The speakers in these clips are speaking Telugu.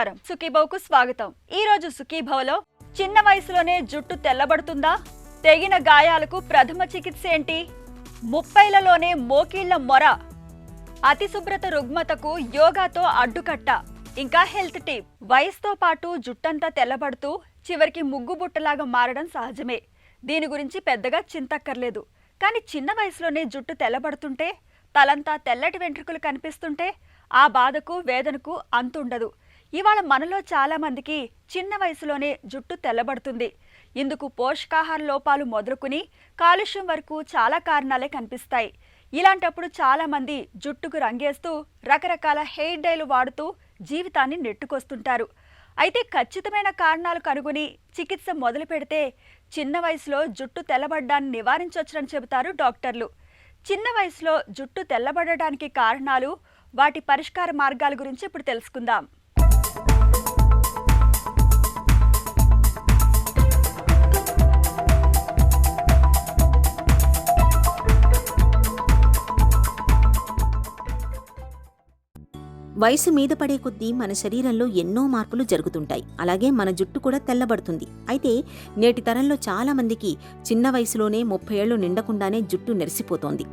నమస్కారం, సుఖీభవకు స్వాగతం. ఈ రోజు సుఖీభవలో చిన్న వయసులోనే జుట్టు తెల్లబడుతుందా, తెగిన గాయాలకు ప్రథమ చికిత్స ఏంటి, 30లలోనే మోకీళ్ల మొర, అతి శుభ్రత రుగ్మతకు యోగాతో అడ్డుకట్ట, ఇంకా హెల్త్ టిప్. వయసుతో పాటు జుట్టంతా తెల్లబడుతూ చివరికి ముగ్గు బుట్టలాగా మారడం సహజమే. దీని గురించి పెద్దగా చింతక్కర్లేదు. కానీ చిన్న వయసులోనే జుట్టు తెల్లబడుతుంటే, తలంతా తెల్లటి వెంట్రుకలు కనిపిస్తుంటే ఆ బాధకు వేదనకు అంతుండదు. ఇవాళ మనలో చాలా మందికి చిన్న వయసులోనే జుట్టు తెల్లబడుతుంది. ఇందుకు పోషకాహార లోపాలు మొదలుకుని కాలుష్యం వరకు చాలా కారణాలే కనిపిస్తాయి. ఇలాంటప్పుడు చాలా మంది జుట్టుకు రంగేస్తూ రకరకాల హెయిర్ డైలు వాడుతూ జీవితాన్ని నెట్టుకొస్తుంటారు. అయితే ఖచ్చితమైన కారణాలు కనుగొని చికిత్స మొదలు పెడితే చిన్న వయసులో జుట్టు తెల్లబడ్డాన్ని నివారించవచ్చని చెబుతారు డాక్టర్లు. చిన్న వయసులో జుట్టు తెల్లబడడానికి కారణాలు, వాటి పరిష్కార మార్గాల గురించి ఇప్పుడు తెలుసుకుందాం. వయసు మీద పడే కొద్దీ మన శరీరంలో ఎన్నో మార్పులు జరుగుతుంటాయి. అలాగే మన జుట్టు కూడా తెల్లబడుతుంది. అయితే నేటి తరంలో చాలా మందికి చిన్న వయసులోనే 30 ఏళ్లు నిండకుండానే జుట్టు నెరిసిపోతోంది.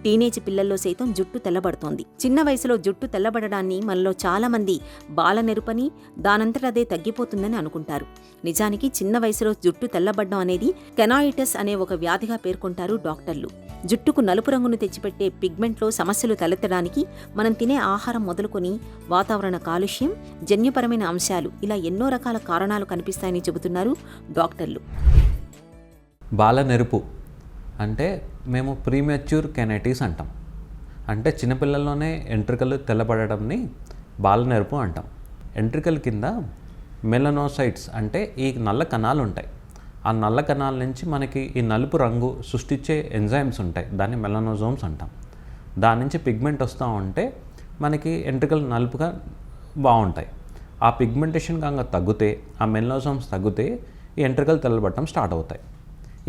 టీనేజ్ పిల్లల్లో సైతం జుట్టు తెల్లబడుతోంది. చిన్న వయసులో జుట్టు తెల్లబడడాన్ని మనలో చాలా మంది బాలనెరుపని, దానంతటదే తగ్గిపోతుందని అనుకుంటారు. నిజానికి చిన్న వయసులో జుట్టు తెల్లబడ్డం అనేది కెనాయిటిస్ అనే ఒక వ్యాధిగా పేర్కొంటారు డాక్టర్లు. జుట్టుకు నలుపు రంగును తెచ్చిపెట్టే పిగ్మెంట్లో సమస్యలు తలెత్తడానికి మనం తినే ఆహారం మొదలుకొని వాతావరణ కాలుష్యం, జన్యుపరమైన అంశాలు, ఇలా ఎన్నో రకాల కారణాలు కనిపిస్తాయని చెబుతున్నారు డాక్టర్లు. బాలనెరుపు అంటే మేము ప్రీమెచ్యూర్ కెనైటిస్ అంటాం. అంటే చిన్నపిల్లల్లోనే ఎంట్రికలు తెల్లబడడంని బాలనెరుపు అంటాం. ఎంట్రికల కింద మెలనోసైట్స్ అంటే ఈ నల్ల కణాలు ఉంటాయి. ఆ నల్ల కణాల నుంచి మనకి ఈ నలుపు రంగు సృష్టించే ఎంజైమ్స్ ఉంటాయి. దాన్ని మెలనోజోమ్స్ అంటాం. దాని నుంచి పిగ్మెంట్ వస్తూ ఉంటే మనకి ఎంట్రికలు నలుపుగా బాగుంటాయి. ఆ పిగ్మెంటేషన్ కనుక తగ్గితే, ఆ మెలనోజోమ్స్ తగ్గితే ఈ ఎంట్రికలు తెల్లబడటం స్టార్ట్ అవుతాయి.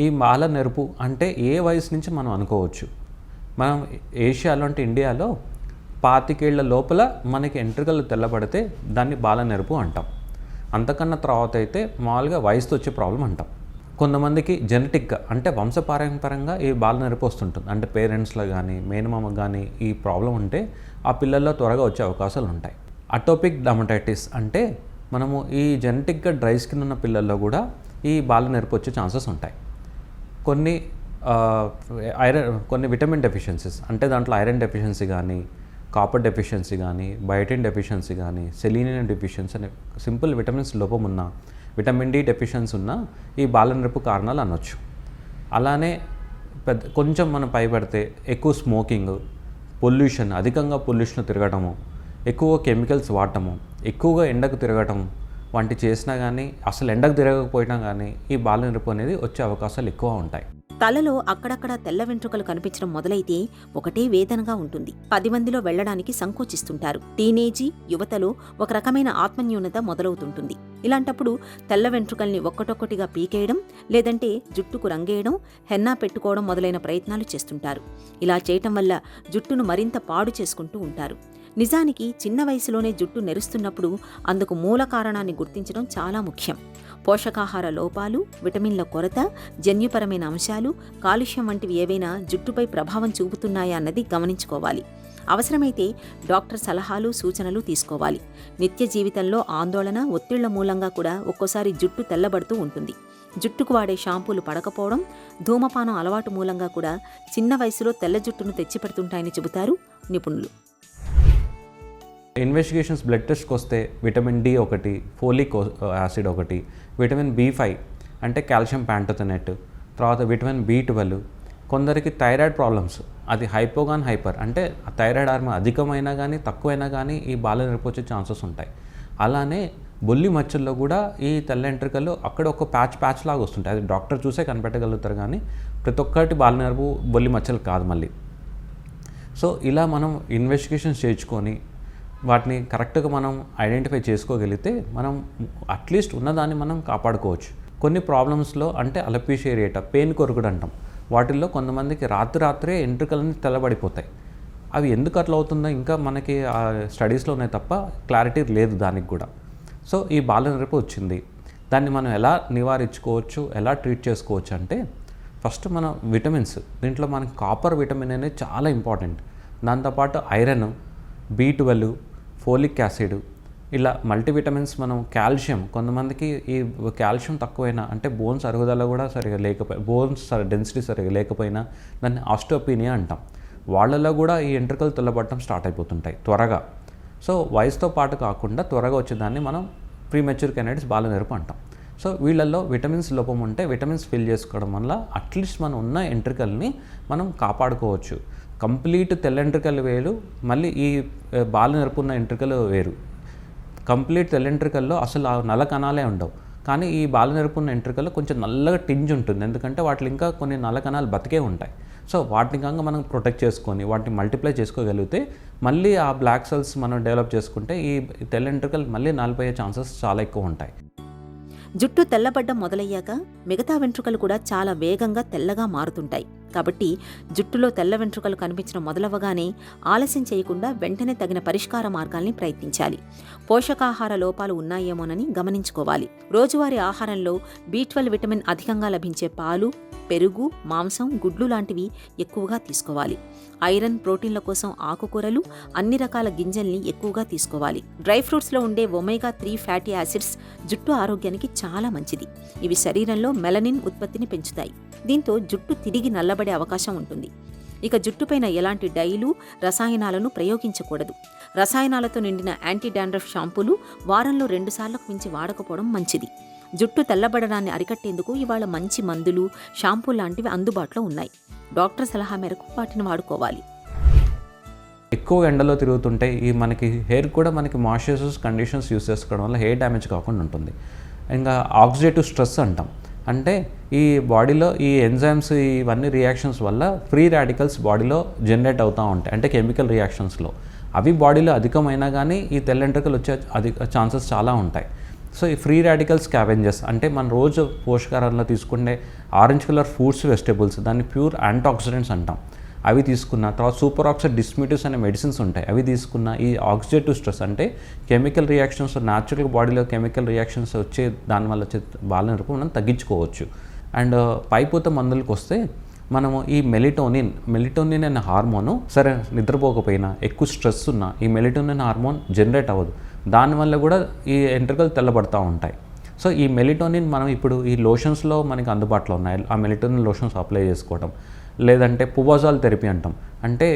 ఈ బాలనెరుపు అంటే ఏ వయసు నుంచి మనం అనుకోవచ్చు. మనం ఏషియాలో అంటే ఇండియాలో 25 ఏళ్ల లోపల మనకి ఎంట్రికలు తెల్లబడితే దాన్ని బాలనెరుపు అంటాం. అంతకన్నా తర్వాత అయితే మామూలుగా వయసుతో వచ్చే ప్రాబ్లం అంటాం. కొంతమందికి జెనెటిక్గా అంటే వంశపారంపరంగా ఈ బాలనెరుపు వస్తుంటుంది. అంటే పేరెంట్స్లో కానీ మేనమామకు కానీ ఈ ప్రాబ్లం ఉంటే ఆ పిల్లల్లో త్వరగా వచ్చే అవకాశాలు ఉంటాయి. అటోపిక్ డర్మటైటిస్ అంటే మనము ఈ జెనెటిక్గా డ్రై స్కిన్ ఉన్న పిల్లల్లో కూడా ఈ బాలనెరుపు వచ్చే ఛాన్సెస్ ఉంటాయి. కొన్ని విటమిన్ డెఫిషియన్సీస్ అంటే దాంట్లో ఐరన్ డెఫిషియన్సీ కానీ, కాపర్ డెఫిషియన్సీ కానీ, బయోటిన్ డెఫిషియన్సీ కానీ, సెలీనియం డెఫిషియన్సీ అనే సింపుల్ విటమిన్స్ లోపం ఉన్న, విటమిన్ డి డెఫిషియన్సీ ఉన్న ఈ బాలనెరుపు కారణాలు అనొచ్చు. అలానే కొంచెం మనం పైపడితే ఎక్కువ స్మోకింగ్, పొల్యూషన్, అధికంగా పొల్యూషన్ తిరగటము, ఎక్కువ కెమికల్స్ వాడటము, ఎక్కువగా ఎండకు తిరగటం వంటి చేసినా కానీ, అసలు ఎండకు తిరగకపోయినా కానీ ఈ బాలనెరుపు అనేది వచ్చే అవకాశాలు ఎక్కువ ఉంటాయి. తలలో అక్కడక్కడ తెల్ల వెంట్రుకలు కనిపించడం మొదలైతే ఒకటే వేదనగా ఉంటుంది. 10 మందిలో వెళ్లడానికి సంకోచిస్తుంటారు. టీనేజీ యువతలో ఒక రకమైన ఆత్మన్యూనత మొదలవుతుంటుంది. ఇలాంటప్పుడు తెల్ల వెంట్రుకల్ని ఒక్కటొక్కటిగా పీకేయడం, లేదంటే జుట్టుకు రంగేయడం, హెన్నా పెట్టుకోవడం మొదలైన ప్రయత్నాలు చేస్తుంటారు. ఇలా చేయటం వల్ల జుట్టును మరింత పాడు చేసుకుంటూ ఉంటారు. నిజానికి చిన్న వయసులోనే జుట్టు నెరుస్తున్నప్పుడు అందుకు మూల కారణాన్ని గుర్తించడం చాలా ముఖ్యం. పోషకాహార లోపాలు, విటమిన్ల కొరత, జన్యుపరమైన అంశాలు, కాలుష్యం వంటివి ఏవైనా జుట్టుపై ప్రభావం చూపుతున్నాయా అన్నది గమనించుకోవాలి. అవసరమైతే డాక్టర్ సలహాలు, సూచనలు తీసుకోవాలి. నిత్య జీవితంలో ఆందోళన, ఒత్తిళ్ల మూలంగా కూడా ఒక్కోసారి జుట్టు తెల్లబడుతూ ఉంటుంది. జుట్టుకు వాడే షాంపూలు పడకపోవడం, ధూమపానం అలవాటు మూలంగా కూడా చిన్న వయసులో తెల్ల జుట్టును తెచ్చిపెడుతుంటాయని చెబుతారు నిపుణులు. ఇన్వెస్టిగేషన్స్ బ్లడ్ టెస్ట్కి వస్తే విటమిన్ డి ఒకటి, ఫోలిక్ యాసిడ్ ఒకటి, విటమిన్ B5 అంటే కాల్షియం ప్యాంటోథెనెట్, తర్వాత విటమిన్ B12, కొందరికి థైరాయిడ్ ప్రాబ్లమ్స్, అది హైపోగాన్ హైపర్ అంటే థైరాయిడ్ హార్మోన్ అధికమైనా కానీ తక్కువైనా కానీ ఈ బాలనెరుపు వచ్చే ఛాన్సెస్ ఉంటాయి. అలానే బొల్లి మచ్చల్లో కూడా ఈ తెల్ల ఎంట్రికలు అక్కడ ఒక ప్యాచ్ లాగా వస్తుంటాయి. అది డాక్టర్ చూసే కనిపెట్టగలుగుతారు. కానీ ప్రతి ఒక్కటి బాలనెరుపు బొల్లి మచ్చలు కాదు మళ్ళీ. సో ఇలా మనం ఇన్వెస్టిగేషన్స్ చేయించుకొని వాటిని కరెక్ట్గా మనం ఐడెంటిఫై చేసుకోగలిగితే మనం అట్లీస్ట్ ఉన్నదాన్ని మనం కాపాడుకోవచ్చు. కొన్ని ప్రాబ్లమ్స్లో అంటే అలపీషియా ఏరియేటా, పెయిన్ కొరుకుడు అంటాం, వాటిల్లో కొంతమందికి రాత్రే ఎంట్రుకలన్నీ తెల్లబడిపోతాయి. అవి ఎందుకు అట్లా అవుతుందో ఇంకా మనకి స్టడీస్లో ఉన్నాయి తప్ప క్లారిటీ లేదు దానికి కూడా. సో ఈ బాలనెరుపు వచ్చింది, దాన్ని మనం ఎలా నివారించుకోవచ్చు, ఎలా ట్రీట్ చేసుకోవచ్చు అంటే ఫస్ట్ మనం విటమిన్స్, దీంట్లో మనకి కాపర్ విటమిన్ అనేది చాలా ఇంపార్టెంట్. దాంతోపాటు ఐరన్, B12, ఫోలిక్ యాసిడ్, ఇలా మల్టీవిటమిన్స్, మనం కాల్షియం, కొంతమందికి ఈ కాల్షియం తక్కువైనా అంటే బోన్స్ అరుగుదల కూడా సరిగా లేకపోయినా, బోన్స్ డెన్సిటీ సరిగా లేకపోయినా దాన్ని ఆస్టియోపీనియా అంటాం. వాళ్ళలో కూడా ఈ ఎంట్రుకలు తెల్లబడటం స్టార్ట్ అయిపోతుంటాయి త్వరగా. సో వయసుతో పాటు కాకుండా త్వరగా వచ్చేదాన్ని మనం ప్రీమెచ్యూర్ కెనైటిస్ బాలనెరుపు అంటాం. సో వీళ్ళల్లో విటమిన్స్ లోపం ఉంటే విటమిన్స్ ఫిల్ చేసుకోవడం వల్ల అట్లీస్ట్ మనం ఉన్న ఎంట్రికల్ని మనం కాపాడుకోవచ్చు. కంప్లీట్ తెల్ల ఎంట్రికలు వేరు, మళ్ళీ ఈ బాలనెరుపు ఉన్న ఎంట్రికలు వేరు. కంప్లీట్ తెల్ల ఎంట్రికల్లో అసలు ఆ నల్ల కణాలే ఉండవు, కానీ ఈ బాలనెరుపు ఉన్న ఎంట్రికల్లో కొంచెం నల్లగా టింజ్ ఉంటుంది, ఎందుకంటే వాటిలో ఇంకా కొన్ని నల్ల కణాలు బతికే ఉంటాయి. సో వాటిని కనుక మనం ప్రొటెక్ట్ చేసుకొని వాటిని మల్టిప్లై చేసుకోగలిగితే మళ్ళీ ఆ బ్లాక్ సెల్స్ మనం డెవలప్ చేసుకుంటే ఈ తెల్ల ఎంట్రికలు మళ్ళీ నలిపోయే ఛాన్సెస్ చాలా ఎక్కువ ఉంటాయి. జుట్టు తెల్లబడ్డం మొదలయ్యాక మిగతా వెంట్రుకలు కూడా చాలా వేగంగా తెల్లగా మారుతుంటాయి. కాబట్టి జుట్టులో తెల్ల వెంట్రుకలు కనిపించడం మొదలవ్వగానే ఆలస్యం చేయకుండా వెంటనే తగిన పరిష్కార మార్గాల్ని ప్రయత్నించాలి. పోషకాహార లోపాలు ఉన్నాయేమోనని గమనించుకోవాలి. రోజువారీ ఆహారంలో B12 విటమిన్ అధికంగా లభించే పాలు, పెరుగు, మాంసం, గుడ్లు లాంటివి ఎక్కువగా తీసుకోవాలి. ఐరన్, ప్రోటీన్ల కోసం ఆకుకూరలు, అన్ని రకాల గింజల్ని ఎక్కువగా తీసుకోవాలి. డ్రై ఫ్రూట్స్లో ఉండే ఒమేగా-3 ఫ్యాటీ యాసిడ్స్ జుట్టు ఆరోగ్యానికి చాలా మంచిది. ఇవి శరీరంలో మెలనిన్ ఉత్పత్తిని పెంచుతాయి. దీంతో జుట్టు తిరిగి నల్లబడే అవకాశం ఉంటుంది. ఇక జుట్టుపైన ఎలాంటి డైలు, రసాయనాలను ప్రయోగించకూడదు. రసాయనాలతో నిండిన యాంటీ డాండ్రఫ్ షాంపూలు వారంలో 2 సార్లకు మించి వాడకపోవడం మంచిది. జుట్టు తెల్లబడడాన్ని అరికట్టేందుకు ఇవాళ మంచి మందులు, షాంపూ లాంటివి అందుబాటులో ఉన్నాయి. డాక్టర్ సలహా మేరకు వాటిని వాడుకోవాలి. ఎక్కువ ఎండలో తిరుగుతుంటే ఈ మనకి హెయిర్ కూడా మనకి మాయిశ్చరైజర్స్ కండిషన్స్ యూస్ చేసుకోవడం వల్ల హెయిర్ డ్యామేజ్ కాకుండా ఉంటుంది. ఇంకా ఆక్సిడేటివ్ స్ట్రెస్ అంటాం, అంటే ఈ బాడీలో ఈ ఎంజైమ్స్ ఇవన్నీ రియాక్షన్స్ వల్ల ఫ్రీ రాడికల్స్ బాడీలో జనరేట్ అవుతూ ఉంటాయి, అంటే కెమికల్ రియాక్షన్స్లో. అవి బాడీలో అధికమైనా కానీ ఈ తెల్లెంట్రుకలు వచ్చే ఛాన్సెస్ చాలా ఉంటాయి. సో ఈ ఫ్రీ రాడికల్ స్కావెంజర్స్ అంటే మన రోజు పోషకాహారంలో తీసుకునే ఆరెంజ్ కలర్ ఫ్రూట్స్, వెజిటేబుల్స్, దాన్ని ప్యూర్ యాంటీఆక్సిడెంట్స్ అంటాం. అవి తీసుకున్న తర్వాత సూపర్ ఆక్సైడ్ డిస్మ్యూటివ్స్ అనే మెడిసిన్స్ ఉంటాయి, అవి తీసుకున్న ఈ ఆక్సిడేటివ్ స్ట్రెస్ అంటే కెమికల్ రియాక్షన్స్, న్యాచురల్గా బాడీలో కెమికల్ రియాక్షన్స్ వచ్చే దానివల్ల వచ్చే బాలనెరుపు మనం తగ్గించుకోవచ్చు. అండ్ పైపూత మందులకు వస్తే మనము ఈ మెలిటోనిన్ అనే హార్మోను సరే నిద్రపోకపోయినా, ఎక్కువ స్ట్రెస్ ఉన్నా ఈ మెలిటోనిన్ హార్మోన్ జనరేట్ అవ్వదు. దానివల్ల కూడా ఈ ఎంట్రుకలు తెల్లబడుతూ ఉంటాయి. సో ఈ మెలిటోనిన్ మనం ఇప్పుడు ఈ లోషన్స్లో మనకి అందుబాటులో ఉన్నాయి. ఆ మెలిటోనిన్ లోషన్స్ అప్లై చేసుకోవడం, లేదంటే పువాజాల్ థెరపీ అంటాం. అంటే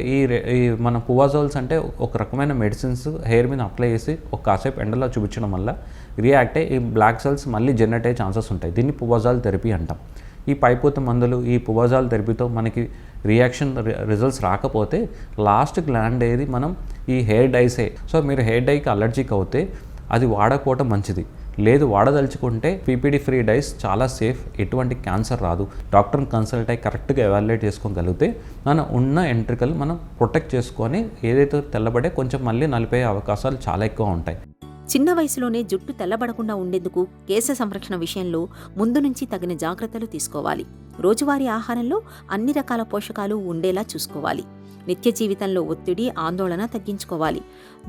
ఈ మన పువాజాల్స్ అంటే ఒక రకమైన మెడిసిన్స్ హెయిర్ మీద అప్లై చేసి ఒక కాసేపు ఎండలో చూపించడం వల్ల రియాక్ట్ అయ్యి ఈ బ్లాక్ సెల్స్ మళ్ళీ జనరేట్ అయ్యే ఛాన్సెస్ ఉంటాయి. దీన్ని పువాజాల్ థెరపీ అంటాం. ఈ పైపూత మందులు, ఈ పువాజాల్ థెరపీతో మనకి రిజల్ట్స్ రాకపోతే లాస్ట్ గ్లాండ్ ఏది మనం ఈ హెయిర్ డైసే. సో మీరు హెయిర్ డైకి అలర్జీకి అవుతే అది వాడకపోవటం మంచిది. లేదు వాడదలుచుకుంటే పీపీడీ ఫ్రీ డైస్ చాలా సేఫ్, ఎటువంటి క్యాన్సర్ రాదు. డాక్టర్ని కన్సల్ట్ అయ్యి కరెక్ట్గా ఎవాల్యుయేట్ చేసుకోగలిగితే మనం ఉన్న ఎంట్రికలు మనం ప్రొటెక్ట్ చేసుకొని ఏదైతే తెల్లబడే కొంచెం మళ్ళీ నలిపోయే అవకాశాలు చాలా ఎక్కువ ఉంటాయి. చిన్న వయసులోనే జుట్టు తెల్లబడకుండా ఉండేందుకు కేశ సంరక్షణ విషయంలో ముందు నుంచి తగిన జాగ్రత్తలు తీసుకోవాలి. రోజువారీ ఆహారంలో అన్ని రకాల పోషకాలు ఉండేలా చూసుకోవాలి. నిత్య జీవితంలో ఒత్తిడి, ఆందోళన తగ్గించుకోవాలి.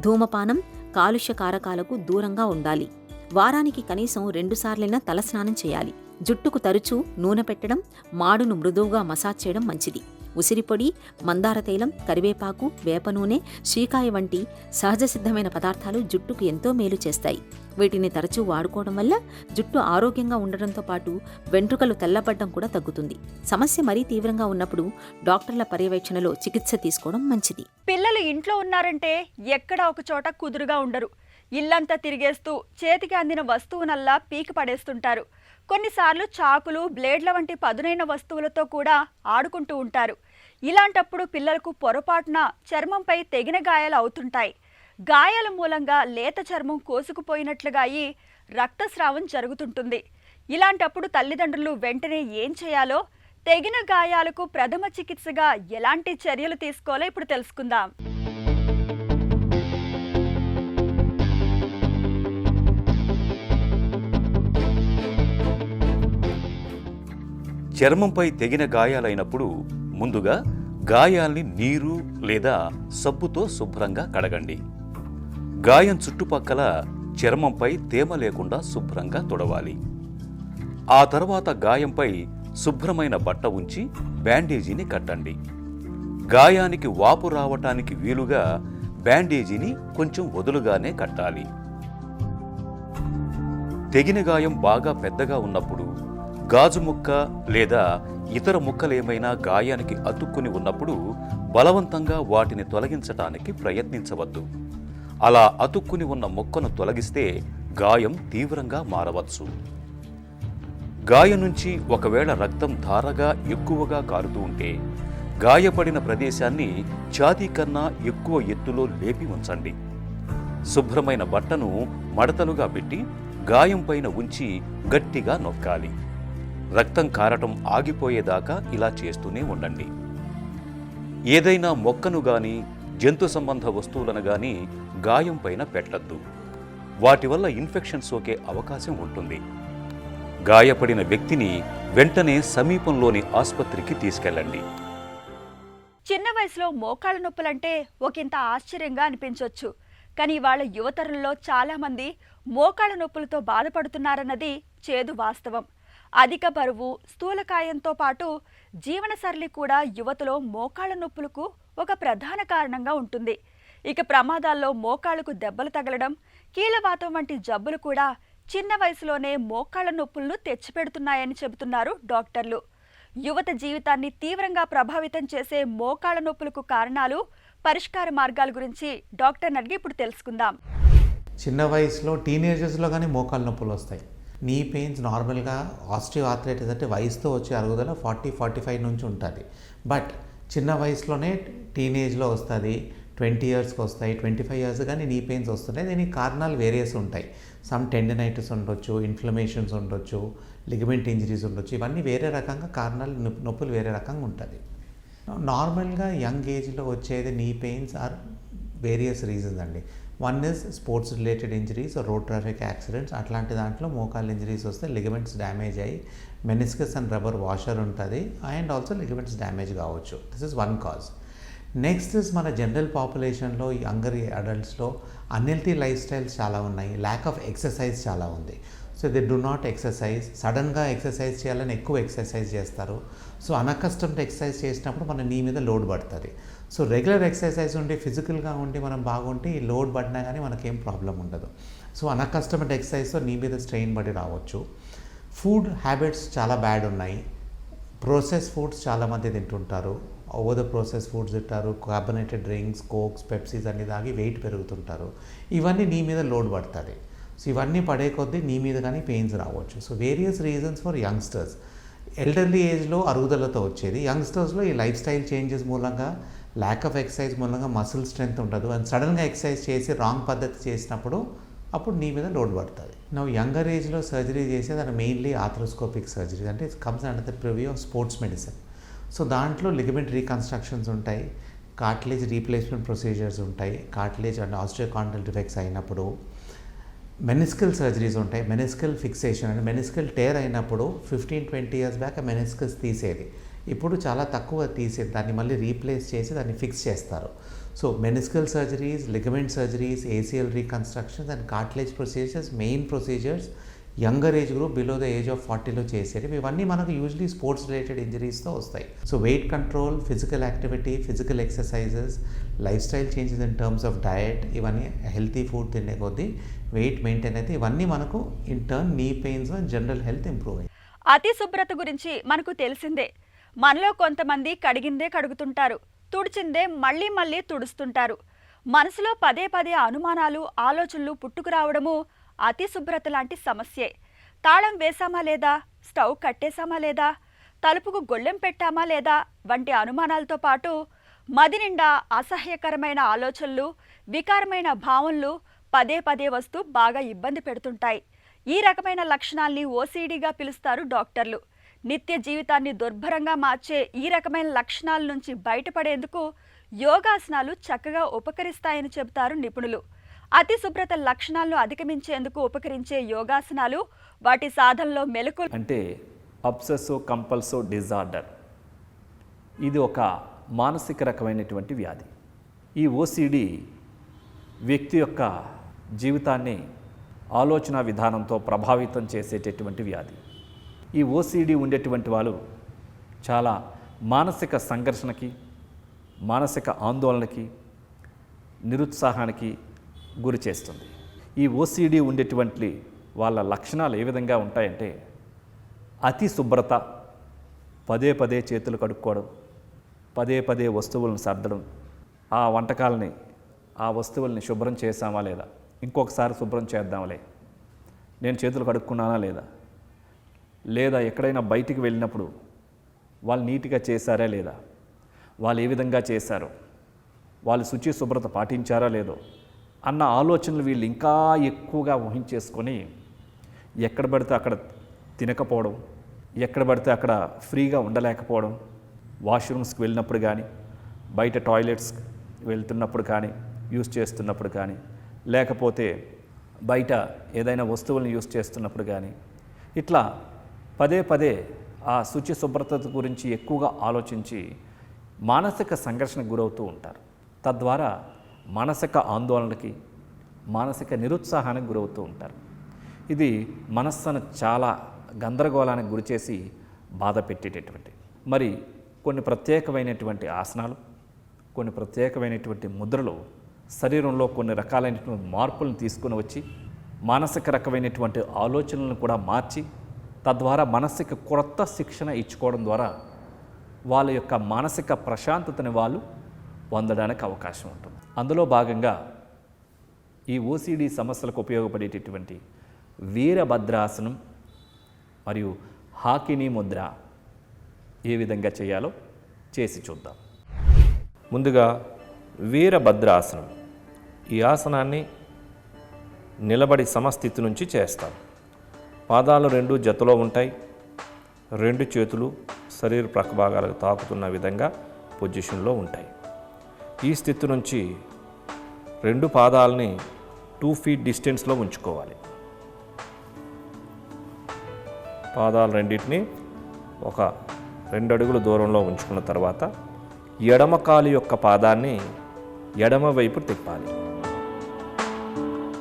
ధూమపానం, కాలుష్య కారకాలకు దూరంగా ఉండాలి. వారానికి కనీసం 2 సార్లైనా తలస్నానం చేయాలి. జుట్టుకు తరచూ నూనె పెట్టడం, మాడును మృదువుగా మసాజ్ చేయడం మంచిది. ఉసిరిపొడి, మందార తైలం, కరివేపాకు, వేప నూనె, శీకాయ వంటి సహజ సిద్ధమైన పదార్థాలు జుట్టుకు ఎంతో మేలు చేస్తాయి. వీటిని తరచూ వాడుకోవడం వల్ల జుట్టు ఆరోగ్యంగా ఉండడంతో పాటు వెంట్రుకలు తెల్లబడ్డం కూడా తగ్గుతుంది. సమస్య మరీ తీవ్రంగా ఉన్నప్పుడు డాక్టర్ల పర్యవేక్షణలో చికిత్స తీసుకోవడం మంచిది. పిల్లలు ఇంట్లో ఉన్నారంటే ఎక్కడ ఒక చోట కుదురుగా ఉండరు. ఇల్లంతా తిరిగేస్తూ చేతికి అందిన వస్తువునల్లా పీకి పడేస్తుంటారు. కొన్నిసార్లు చాకులు, బ్లేడ్ల వంటి పదునైన వస్తువులతో కూడా ఆడుకుంటూ ఉంటారు. ఇలాంటప్పుడు పిల్లలకు పొరపాటున చర్మంపై తెగిన గాయాలు అవుతుంటాయి. గాయాల మూలంగా లేత చర్మం కోసుకుపోయినట్లుగా అయి రక్తస్రావం జరుగుతుంటుంది. ఇలాంటప్పుడు తల్లిదండ్రులు వెంటనే ఏం చేయాలో, తెగిన గాయాలకు ప్రథమ చికిత్సగా ఎలాంటి చర్యలు తీసుకోవాలో ఇప్పుడు తెలుసుకుందాం. చర్మంపై తెగిన గాయాలైనప్పుడు ముందుగా గాయాల్ని నీరు లేదా సబ్బుతో శుభ్రంగా కడగండి. గాయం చుట్టుపక్కల చర్మంపై తేమ లేకుండా శుభ్రంగా తుడవాలి. ఆ తర్వాత గాయంపై శుభ్రమైన బట్ట ఉంచి బ్యాండేజీని కట్టండి. గాయానికి వాపు రావటానికి వీలుగా బ్యాండేజీని కొంచెం వదులుగానే కట్టాలి. తెగిన గాయం బాగా పెద్దగా ఉన్నప్పుడు గాజు ముక్క లేదా ఇతర ముక్కలేమైనా గాయానికి అతుక్కుని ఉన్నప్పుడు బలవంతంగా వాటిని తొలగించటానికి ప్రయత్నించవద్దు. అలా అతుక్కుని ఉన్న ముక్కను తొలగిస్తే గాయం తీవ్రంగా మారవచ్చు. గాయం నుంచి ఒకవేళ రక్తం ధారగా ఎక్కువగా కారుతూ ఉంటే గాయపడిన ప్రదేశాన్ని ఛాతీ కన్నా ఎక్కువ ఎత్తులో లేపి ఉంచండి. శుభ్రమైన బట్టను మడతలుగా పెట్టి గాయం పైన ఉంచి గట్టిగా నొక్కాలి. రక్తం కారటం ఆగిపోయేదాకా ఇలా చేస్తూనే ఉండండి. ఏదైనా మొక్కను గాని జంతు సంబంధ వస్తువులను గాని గాయం పైన పెట్టద్దు. వాటి వల్ల ఇన్ఫెక్షన్ సోకే అవకాశం ఉంటుంది. గాయపడిన వ్యక్తిని వెంటనే సమీపంలోని ఆసుపత్రికి తీసుకెళ్ళండి. చిన్న వయసులో మోకాళ్ళ నొప్పులంటే ఒకంత ఆశ్చర్యంగా అనిపించవచ్చు. కానీ ఇవాళ యువతరంలో చాలామంది మోకాళ్ళ నొప్పులతో బాధపడుతున్నారన్నది చేదు వాస్తవం. అధిక బరువు, స్థూలకాయంతో పాటు జీవనశైలి కూడా యువతలో మోకాళ్ళ నొప్పులకు ఒక ప్రధాన కారణంగా ఉంటుంది. ఇక ప్రమాదాల్లో మోకాళ్లకు దెబ్బలు తగలడం, కీళ్లవాతం వంటి జబ్బులు కూడా చిన్న వయసులోనే మోకాళ్ళ నొప్పులను తెచ్చిపెడుతున్నాయని చెబుతున్నారు డాక్టర్లు. యువత జీవితాన్ని తీవ్రంగా ప్రభావితం చేసే మోకాళ్ళ నొప్పులకు కారణాలు, పరిష్కార మార్గాల గురించి డాక్టర్ని అడిగి ఇప్పుడు తెలుసుకుందాం. చిన్న వయసులో టీనేజర్స్లో కానీ మోకాళ్ళ నొప్పులు వస్తాయి. నీ పెయిన్స్ నార్మల్గా ఆస్టియో ఆర్థరైటిస్ అంటే వయసుతో వచ్చే అరుగుదల 40-45 నుంచి ఉంటుంది. బట్ చిన్న వయసులోనే టీనేజ్లో వస్తుంది, 20 ఇయర్స్కి వస్తాయి, 25 ఇయర్స్ కానీ నీ పెయిన్స్ వస్తున్నాయి. దీనికి కారణాలు వేరియస్ ఉంటాయి. సమ్ టెండనైటిస్ ఉండొచ్చు, ఇన్ఫ్లమేషన్స్ ఉండొచ్చు, లిగమెంట్ ఇంజరీస్ ఉండొచ్చు. ఇవన్నీ వేరే రకంగా కారణాలు, నొప్పులు వేరే రకంగా ఉంటుంది. నార్మల్గా యంగ్ ఏజ్లో వచ్చేది knee pains are various reasons అండి. One is sports related injuries, road traffic accidents. అట్లాంటి దాంట్లో మోకాళ్ళ ఇంజరీస్ వస్తే లిగమెంట్స్ డ్యామేజ్ అయ్యి మెనిస్కస్ అండ్ రబ్బర్ వాషర్ ఉంటుంది, అండ్ ఆల్సో లిగమెంట్స్ డ్యామేజ్ కావచ్చు. This is one cause. Next is మన జనరల్ పాపులేషన్లో, యంగర్ అడల్ట్స్లో అన్హెల్తీ లైఫ్ స్టైల్స్ చాలా ఉన్నాయి. ల్యాక్ ఆఫ్ ఎక్సర్సైజ్ చాలా ఉంది. So they do not exercise. సడన్గా ఎక్సర్సైజ్ చేయాలని ఎక్కువ ఎక్సర్సైజ్ చేస్తారు. సో అన్అకస్టమ్డ్ ఎక్సర్సైజ్ చేసినప్పుడు మన నీ మీద లోడ్ పడుతుంది. సో రెగ్యులర్ ఎక్సర్సైజ్ ఉండి ఫిజికల్గా ఉండి మనం బాగుంటే ఈ లోడ్ పడినా కానీ మనకేం ప్రాబ్లం ఉండదు. సో అన్అకస్టమ్డ్ ఎక్సర్సైజ్తో నీ మీద స్ట్రెయిన్ పడి రావచ్చు. ఫుడ్ హ్యాబిట్స్ చాలా బ్యాడ్ ఉన్నాయి. ప్రాసెస్ ఫుడ్స్ చాలామంది తింటుంటారు. ఓవర్ ద ప్రాసెస్ ఫుడ్స్ తింటారు, కార్బోనేటెడ్ డ్రింక్స్, కోక్స్, పెప్సీస్ అన్ని తాగి వెయిట్ పెరుగుతుంటారు. ఇవన్నీ నీ మీద లోడ్ పడుతుంది. సో ఇవన్నీ పడే కొద్దీ నీ మీద కానీ పెయిన్స్ రావచ్చు. So various reasons for youngsters. Elderly ఏజ్లో అరుగుదలతో వచ్చేది, యంగ్స్టర్స్లో ఈ లైఫ్ స్టైల్ చేంజెస్ మూలంగా, ల్యాక్ ఆఫ్ ఎక్సర్సైజ్ మూలంగా మసిల్ స్ట్రెంత్ ఉండదు. అండ్ సడన్గా ఎక్సర్సైజ్ చేసి రాంగ్ పద్ధతి చేసినప్పుడు అప్పుడు నీ మీద లోడ్ పడుతుంది. నువ్వు యంగర్ ఏజ్లో సర్జరీ చేసేది అది మెయిన్లీ ఆర్థ్రోస్కోపిక్ సర్జరీ, అంటే it comes under the preview of sports medicine. So దాంట్లో లిగమెంట్ రీకన్స్ట్రక్షన్స్ ఉంటాయి, కార్టిలేజ్ రీప్లేస్మెంట్ ప్రొసీజర్స్ ఉంటాయి, కార్టిలేజ్ అండ్ ఆస్టియోకాండ్రల్ డిఫెక్ట్స్ అయినప్పుడు మెనిస్కల్ సర్జరీస్ ఉంటాయి. మెనిస్కల్ ఫిక్సేషన్ అంటే మెనిస్కల్ టేర్ అయినప్పుడు 15-20 ఇయర్స్ బ్యాక్ ఆ మెనిస్కల్స్ తీసేది, ఇప్పుడు చాలా తక్కువ తీసేది, దాన్ని మళ్ళీ రీప్లేస్ చేసి దాన్ని ఫిక్స్ చేస్తారు. So meniscal surgeries, ligament surgeries, ACL reconstructions and cartilage procedures main procedures younger age group below the age of 40లో చేసేవి. ఇవన్నీ మనకు యూజువలీ స్పోర్ట్స్ రిలేటెడ్ ఇంజరీస్తో వస్తాయి. So weight control, physical activity, physical exercises, lifestyle changes in terms of diet, ఇవన్నీ హెల్తీ ఫుడ్ తినే కొద్దీ వెయిట్ మెయింటైన్ అయితే ఇవన్నీ మనకు in turn knee pains and general health improve అయ్యి. అతి శుభ్రత గురించి మనకు తెలిసిందే. మనలో కొంతమంది కడిగిందే కడుగుతుంటారు, తుడిచిందే మళ్ళీ మళ్ళీ తుడుస్తుంటారు. మనసులో పదే పదే అనుమానాలు, ఆలోచనలు పుట్టుకురావడము అతి శుభ్రత లాంటి సమస్యే. తాళం వేసామా లేదా, స్టవ్ కట్టేశామా లేదా, తలుపుకు గొళ్ళెం పెట్టామా లేదా వంటి అనుమానాలతో పాటు మది నిండా అసహ్యకరమైన ఆలోచనలు, వికారమైన భావనలు పదే పదే వస్తూ బాగా ఇబ్బంది పెడుతుంటాయి. ఈ రకమైన లక్షణాల్ని ఓసీడీగా పిలుస్తారు డాక్టర్లు. నిత్య జీవితాన్ని దుర్భరంగా మార్చే ఈ రకమైన లక్షణాల నుంచి బయటపడేందుకు యోగాసనాలు చక్కగా ఉపకరిస్తాయని చెబుతారు నిపుణులు. అతి శుభ్రత లక్షణాలను అధిగమించేందుకు ఉపకరించే యోగాసనాలు, వాటి సాధనలో మెలకువలు అంటే అబ్సెసివ్ కంపల్సివ్ డిజార్డర్. ఇది ఒక మానసిక రకమైనటువంటి వ్యాధి. ఈ ఓసిడి వ్యక్తి యొక్క జీవితాన్ని ఆలోచన విధానంతో ప్రభావితం చేసేటటువంటి వ్యాధి. ఈ ఓసిడి ఉండేటువంటి వాళ్ళు చాలా మానసిక సంఘర్షణకి, మానసిక ఆందోళనకి, నిరుత్సాహానికి గురి చేస్తుంది. ఈ ఓసిడి ఉండేటువంటి వాళ్ళ లక్షణాలు ఏ విధంగా ఉంటాయంటే అతి శుభ్రత, పదే పదే చేతులు కడుక్కోవడం, పదే పదే వస్తువులను సర్దడం, ఆ వంటకాలని ఆ వస్తువుల్ని శుభ్రం చేసామా లేదా, ఇంకొకసారి శుభ్రం చేద్దాంలే, నేను చేతులు కడుక్కున్నానా లేదా ఎక్కడైనా బయటికి వెళ్ళినప్పుడు వాళ్ళు నీట్గా చేశారా లేదా, వాళ్ళు ఏ విధంగా చేశారో, వాళ్ళు శుచి శుభ్రత పాటించారా లేదో అన్న ఆలోచనలు వీళ్ళు ఇంకా ఎక్కువగా ఊహించేసుకొని ఎక్కడ పడితే అక్కడ తినకపోవడం, ఎక్కడ పడితే అక్కడ ఫ్రీగా ఉండలేకపోవడం, వాష్రూమ్స్కి వెళ్ళినప్పుడు కానీ, బయట టాయిలెట్స్ వెళ్తున్నప్పుడు కానీ, యూజ్ చేస్తున్నప్పుడు కానీ, లేకపోతే బయట ఏదైనా వస్తువులను యూజ్ చేస్తున్నప్పుడు కానీ, ఇట్లా పదే పదే ఆ శుచి శుభ్రత గురించి ఎక్కువగా ఆలోచించి మానసిక సంఘర్షణకు గురవుతూ ఉంటారు. తద్వారా మానసిక ఆందోళనకి, మానసిక నిరుత్సాహానికి గురవుతూ ఉంటారు. ఇది మనస్సును చాలా గందరగోళానికి గురిచేసి బాధ పెట్టేటటువంటి. మరి కొన్ని ప్రత్యేకమైనటువంటి ఆసనాలు, కొన్ని ప్రత్యేకమైనటువంటి ముద్రలు శరీరంలో కొన్ని రకాలైనటువంటి మార్పులను తీసుకుని వచ్చి మానసిక రకమైనటువంటి ఆలోచనలను కూడా మార్చి తద్వారా మనస్సుకి కొత్త శిక్షణ ఇచ్చుకోవడం ద్వారా వాళ్ళ యొక్క మానసిక ప్రశాంతతని వాళ్ళు పొందడానికి అవకాశం ఉంటుంది. అందులో భాగంగా ఈ ఓసిడి సమస్యలకు ఉపయోగపడేటటువంటి వీరభద్రాసనం మరియు హాకినీ ముద్ర ఏ విధంగా చేయాలో చేసి చూద్దాం. ముందుగా వీరభద్రాసనం. ఈ ఆసనాన్ని నిలబడి సమస్థితి నుంచి చేస్తాం. పాదాలు రెండు జతలో ఉంటాయి. రెండు చేతులు శరీర ప్రక్క భాగాలకు తాకుతున్న విధంగా పొజిషన్లో ఉంటాయి. ఈ స్థితి నుంచి రెండు పాదాలని 2 feet డిస్టెన్స్లో ఉంచుకోవాలి. పాదాలు రెండింటిని ఒక 2 అడుగుల దూరంలో ఉంచుకున్న తర్వాత ఎడమ కాలు యొక్క పాదాన్ని ఎడమ వైపు తిప్పాలి.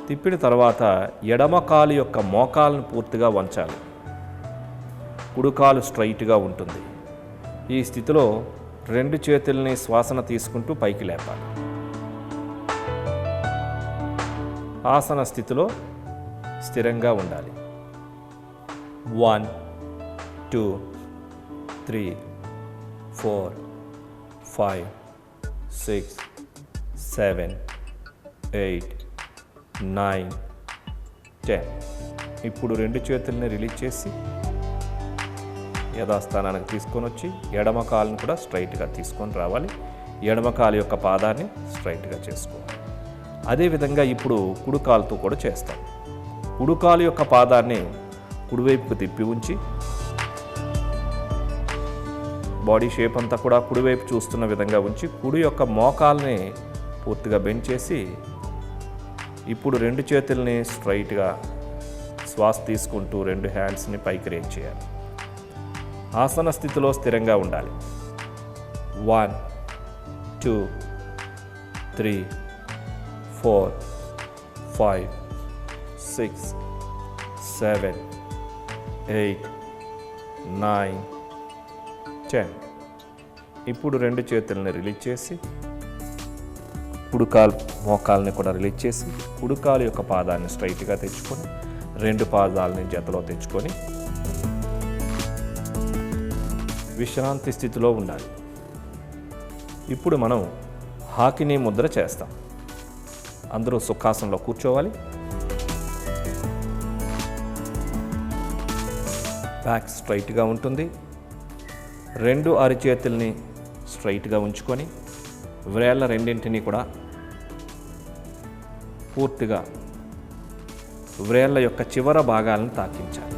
తిప్పిన తర్వాత ఎడమ కాలు యొక్క మోకాలను పూర్తిగా వంచాలి. కుడికాలు స్ట్రైట్గా ఉంటుంది. ఈ స్థితిలో రెండు చేతుల్ని శ్వాసన తీసుకుంటూ పైకి లేపాలి. ఆసన స్థితిలో స్థిరంగా ఉండాలి. 1 2 3 4 5 6 7 8 9 10. ఇప్పుడు రెండు చేతుల్ని రిలీజ్ చేసి యథాస్థానానికి తీసుకొని వచ్చి ఎడమ కాలుని కూడా స్ట్రైట్గా తీసుకొని రావాలి. ఎడమ కాలు యొక్క పాదాన్ని స్ట్రైట్గా చేసుకోవాలి. అదేవిధంగా ఇప్పుడు కుడికాలుతో కూడా చేస్తాం. కుడికాలు యొక్క పాదాన్ని కుడివైపుకు తిప్పి ఉంచి బాడీ షేప్ అంతా కూడా కుడివైపు చూస్తున్న విధంగా ఉంచి కుడి యొక్క మోకాల్ని పూర్తిగా బెండ్ చేసి ఇప్పుడు రెండు చేతుల్ని స్ట్రైట్గా శ్వాస తీసుకుంటూ రెండు హ్యాండ్స్ని పైకి రేజ్ చేయాలి. ఆసన స్థితిలో స్థిరంగా ఉండాలి. 1 2 3 4 5 6 7 8 9 10. ఇప్పుడు రెండు చేతులని రిలీజ్ చేసి కుడికాలు మోకాల్ని కూడా రిలీజ్ చేసి కుడికాలు యొక్క పాదాన్ని స్ట్రైట్గా తెచ్చుకొని రెండు పాదాలని జతలో తెచ్చుకొని విశ్రాంతి స్థితిలో ఉండాలి. ఇప్పుడు మనం హాకినీ ముద్ర చేస్తాం. అందరూ సుఖాసనంలో కూర్చోవాలి. బ్యాక్ స్ట్రైట్గా ఉంటుంది. రెండు అరిచేతుల్ని స్ట్రైట్గా ఉంచుకొని వ్రేళ్ళ రెండింటినీ కూడా పూర్తిగా వ్రేళ్ళ యొక్క చివర భాగాలను తాకించాలి.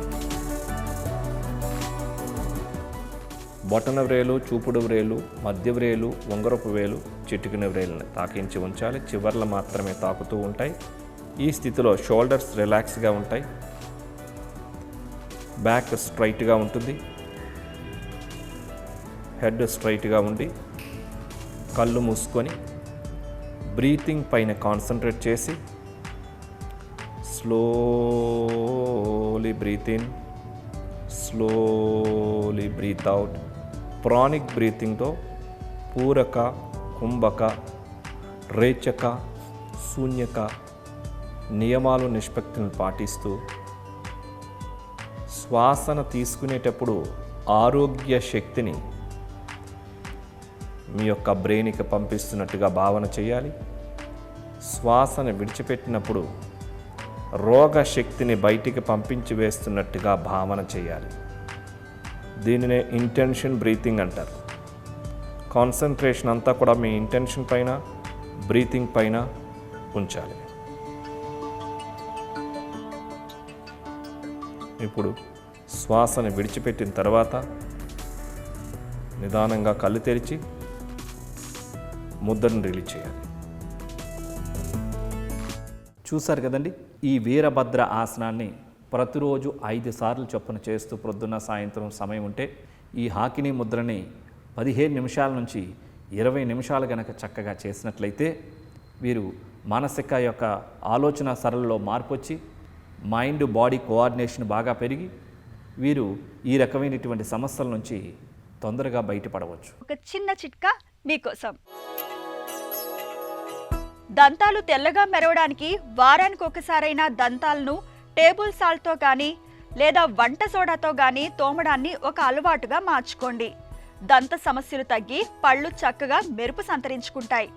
బొటన వ్రేలు, చూపుడు వ్రేలు, మధ్య వ్రేలు, ఉంగరపు వేలు, చిటికిన వ్రేలుని తాకించి ఉంచాలి. చివర్లు మాత్రమే తాకుతూ ఉంటాయి. ఈ స్థితిలో షోల్డర్స్ రిలాక్స్గా ఉంటాయి. బ్యాక్ స్ట్రైట్గా ఉంటుంది. హెడ్ స్ట్రైట్గా ఉండి కళ్ళు మూసుకొని బ్రీతింగ్ పైన కాన్సన్ట్రేట్ చేసి slowly breathe in, slowly breathe out. ప్రాణిక్ బ్రీతింగ్తో పూరక, కుంభక, రేచక, శూన్యక నియమాలు నిష్పత్తులను పాటిస్తూ శ్వాసను తీసుకునేటప్పుడు ఆరోగ్య శక్తిని మీ యొక్క బ్రెయిన్కి పంపిస్తున్నట్టుగా భావన చేయాలి. శ్వాసను విడిచిపెట్టినప్పుడు రోగ శక్తిని బయటికి పంపించి వేస్తున్నట్టుగా భావన చేయాలి. దీనినే ఇంటెన్షన్ బ్రీతింగ్ అంటారు. కాన్సన్ట్రేషన్ అంతా కూడా మీ ఇంటెన్షన్ పైన, బ్రీతింగ్ పైన ఉంచాలి. ఇప్పుడు శ్వాసను విడిచిపెట్టిన తర్వాత నిదానంగా కళ్ళు తెరిచి ముద్రను రిలీజ్ చేయాలి. చూశారు కదండి, ఈ వీరభద్ర ఆసనాన్ని ప్రతిరోజు 5 సార్లు చొప్పున చేస్తూ ప్రొద్దున సాయంత్రం సమయం ఉంటే ఈ హాకినీ ముద్రని 15 నిమిషాల నుంచి 20 నిమిషాలు గనక చక్కగా చేసినట్లయితే వీరు మానసిక యొక్క ఆలోచన సరళిలో మార్పు వచ్చి మైండ్ బాడీ కోఆర్డినేషన్ బాగా పెరిగి వీరు ఈ రకమైనటువంటి సమస్యల నుంచి తొందరగా బయటపడవచ్చు. ఒక చిన్న చిట్కా మీకోసం. దంతాలు తెల్లగా మెరవడానికి వారానికి ఒకసారైనా దంతాలను టేబుల్ సాల్ట్తో కానీ లేదా వంట సోడాతో కానీ తోమడాన్ని ఒక అలవాటుగా మార్చుకోండి. దంత సమస్యలు తగ్గి పళ్ళు చక్కగా మెరుపు సంతరించుకుంటాయి.